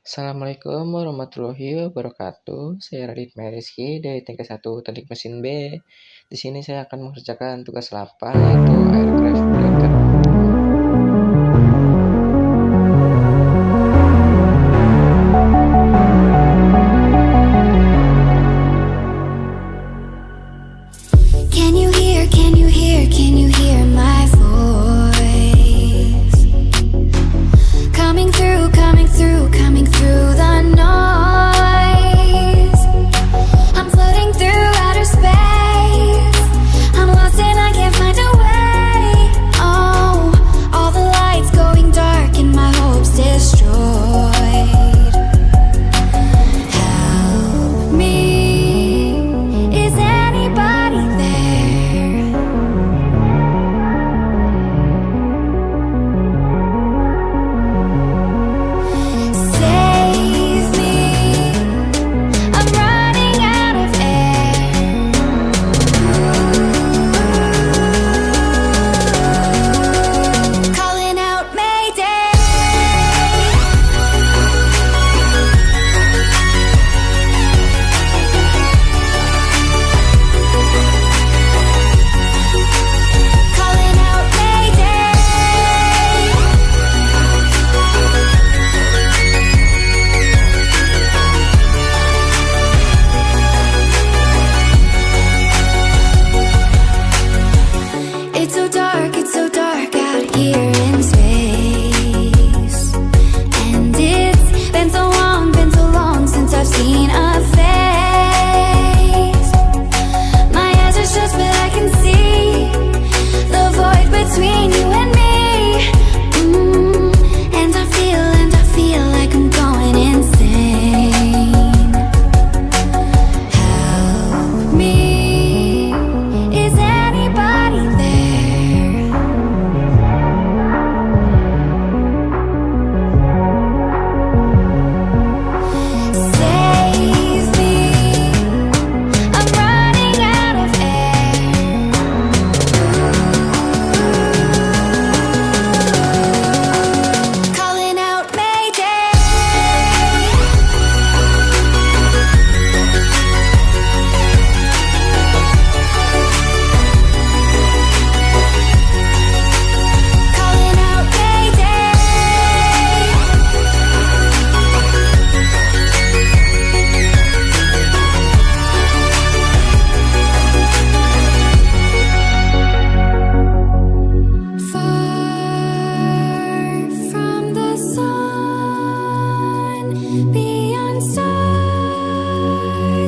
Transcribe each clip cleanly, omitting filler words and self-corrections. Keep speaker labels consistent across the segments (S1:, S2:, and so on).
S1: Assalamualaikum warahmatullahi wabarakatuh. Saya Radit Rizky dari Tingkat 1 Teknik Mesin B. Di sini saya akan mengerjakan tugas 8 yaitu aircraft breaker.
S2: Can you hear my voice? Coming through the noise. I'm floating through outer space. I'm lost and I can't find a way. Oh, all the lights going dark and my hopes destroyed. Help me, is anybody there? Save me, I'm running out of air. Calling out Mayday. Calling out Mayday. It's so dark out here in space. And it's been so long since I've seen a face. My eyes are shut but I can see the void between you and me. And I feel like I'm going insane. Help me, is anybody there? Save me, I'm running out of air. Calling out Mayday. Calling out Mayday. Far from the sun, beyond stars,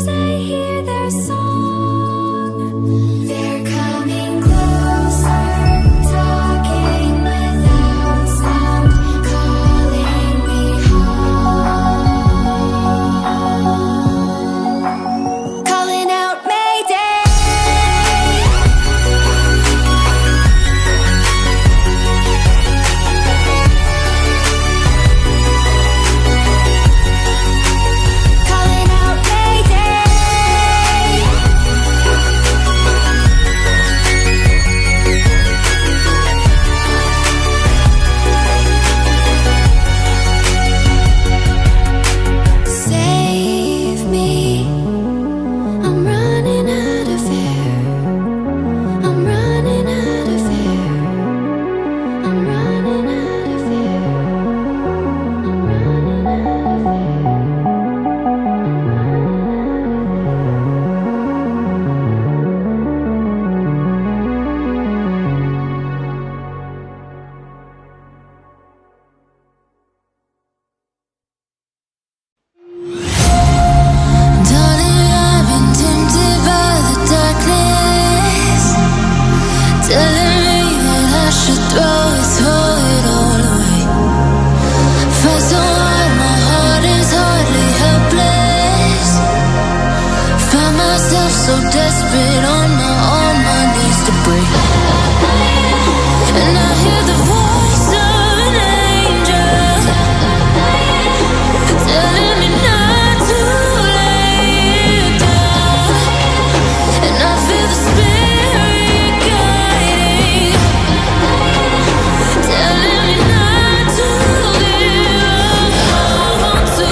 S2: I hear their song. They're coming closer, talking without sound, calling me home. Calling out Mayday. Calling out Mayday. Save me, I'm running out of air. I'm running out of air. I'm running out of air. I'm running out of Darling, I've been tempted by the darkness, telling me that I should throw it all away. Fight so hard, my heart is hardly helpless. Find myself so desperate on my knees to break. And I hear the voice of an angel telling me not to lay down. And I feel the spirit guiding, telling me not to give up. Hold on to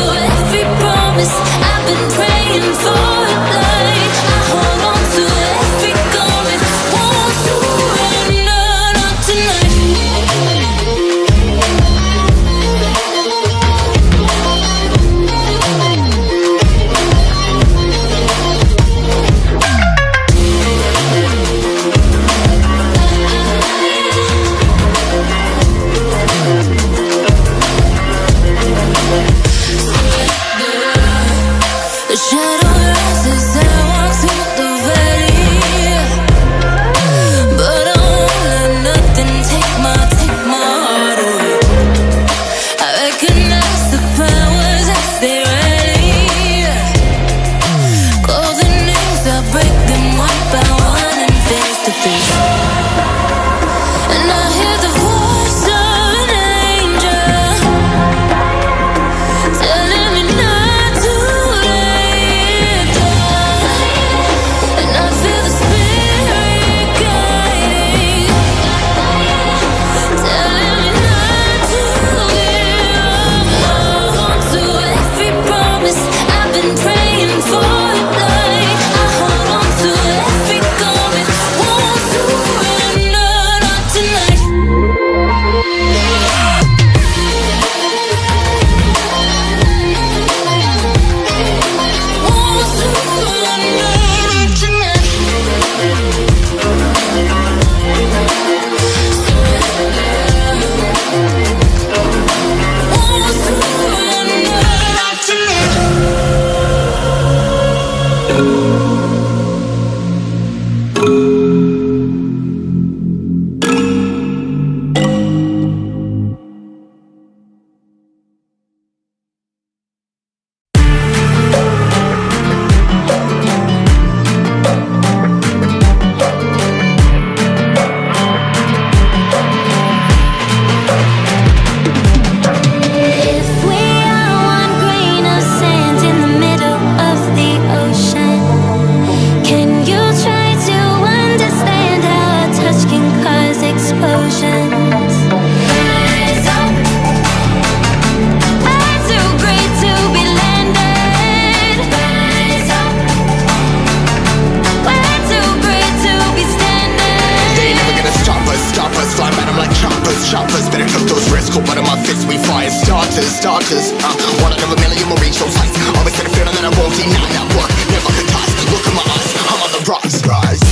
S2: the thief. And I hear the voice of an angel telling me not to lay down. And I feel the spirit guiding, telling me not to give up. Hold on to every promise I've been praying for tonight. I hold on to every coming, won't surrender, not tonight. Won't surrender, not tonight. Won't surrender, not tonight. If we are one grain of sand in the middle of the ocean, can you try to understand how a touch can cause explosions? Rise up, I'm too great to be landed. Rise up, we're too great to be standing.
S3: They ain't never gonna stop us, fly at 'em like choppers, better cook those risks, cold blood in my fists, we fire starters, one out of a million will reach those heights, always had a feeling that I won't deny, not work, never could toss, look in my eyes, I'm on the rocks, rise.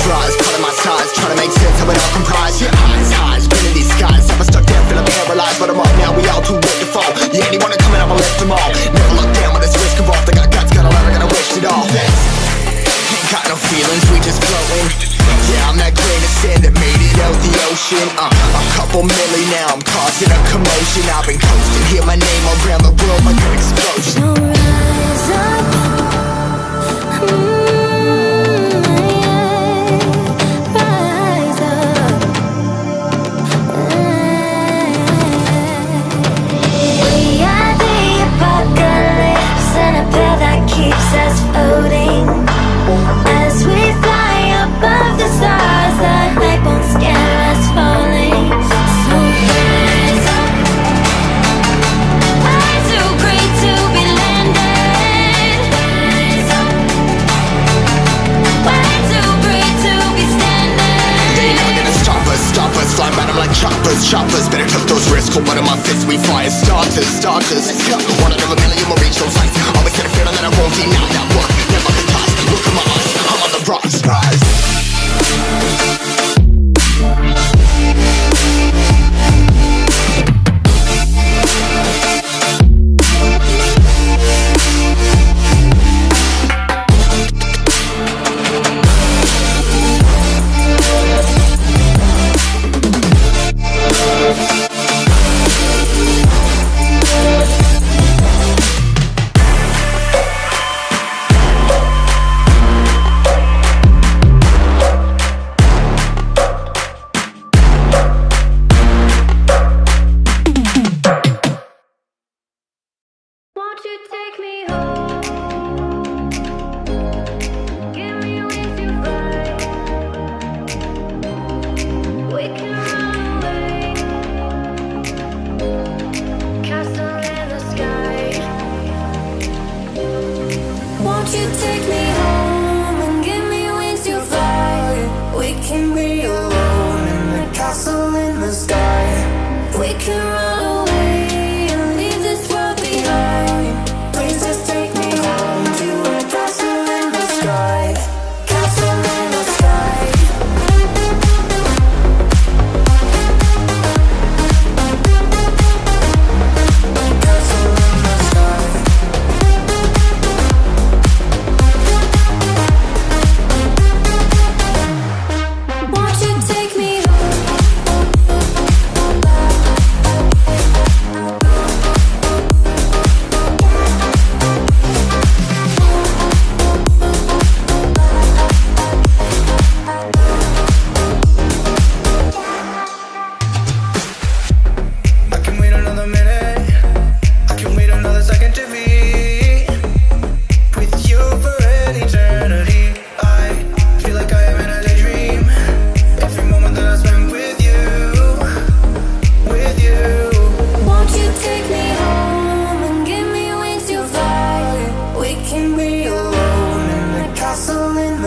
S3: Rise, cutting my sides, trying to make sense of it all comprised. Yeah, highs, been in these skies. Never stuck down, feeling paralyzed, but I'm up now. We all too late to fall. Yeah, anyone coming up, I left them all. Never look down when it's risk involved. I got guts, got a lot, I gotta wish it all. Ain't got no feelings, we just floating. Yeah, I'm that grain of sand that made it out the ocean. A couple milli now, I'm causing a commotion. I've been coasting, hear my name around the world like an explosion.
S2: So rise up, rise up. We are the apocalypse, and a bell that keeps us floating. As we fly above the stars, the hype won't scare us falling. So rise up, I'm too great to be landed. Rise up, we're too great to be standing.
S3: They ain't never gonna stop us, fly at 'em like choppers, better cook those risks, cold blood in my fists, we fire starters, one out of a million will reach those heights, always had a feeling that I won't deny, not work, never could toss, look in my eyes, I'm on the rocks, rise.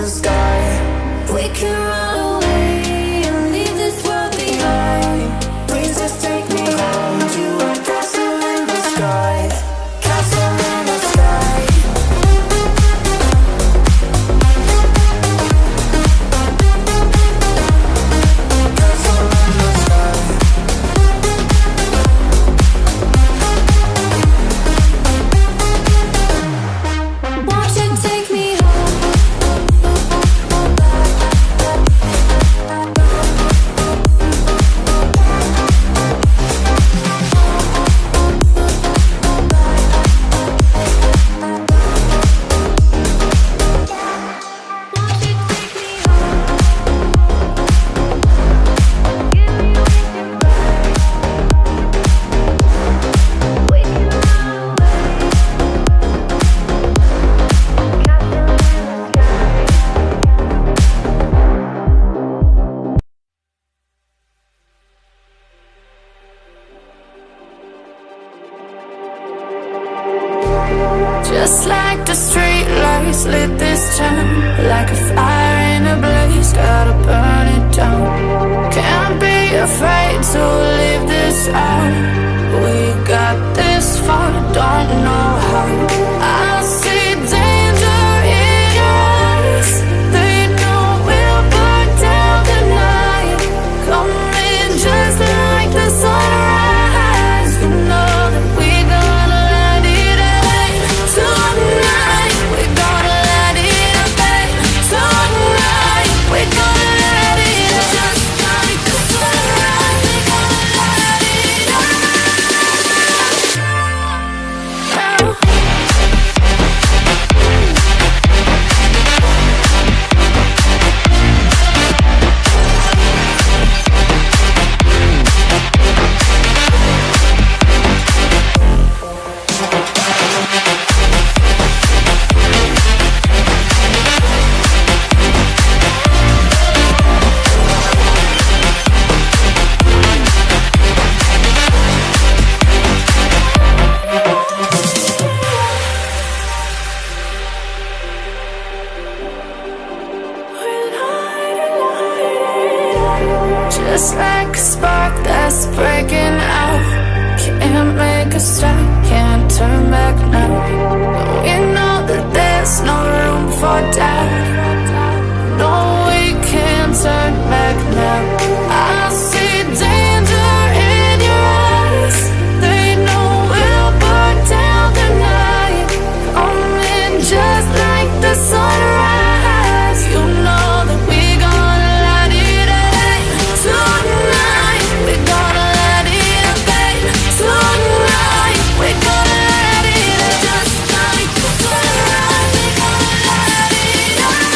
S2: sky. We can run away and leave this world behind. Please just take me home to a castle in the sky. Castle in the sky. Castle in the sky. Won't you take me home? Just like the street lights lit this town, like a fire in a blaze, gotta burn it down. Can't be afraid to leave this out. We got this far, don't know how. I see danger in your eyes. They know we'll burn down the night. Coming just like the sunrise. You know that we gonna let it out. Tonight, we gonna let it out. Tonight, we gonna let it out. Just like the sunrise, we gonna let it out. Just like a spark that's breaking out. Can't make a stop, can't turn back now. We know that there's no room for doubt. No, we can't turn back now. I see danger in your eyes. They know we'll burn down the night. Coming just like the sunrise. You know that we gonna let it out. Tonight, we gonna let it out. Tonight, we gonna let it out. Just like the sunrise, we gonna let it out.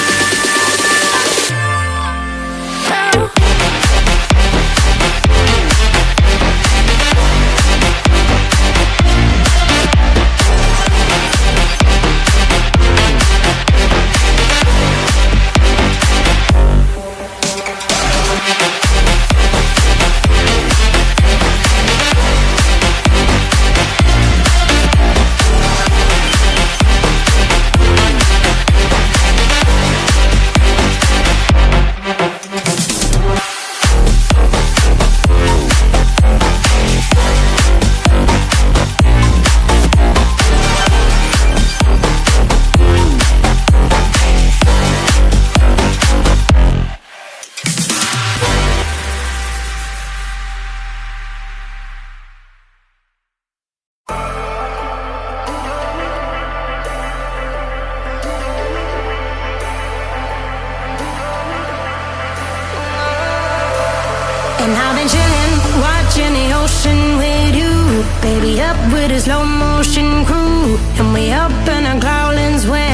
S4: And I've been chillin', watching the ocean with you. Baby, up with a slow motion crew. And we up in our growlings when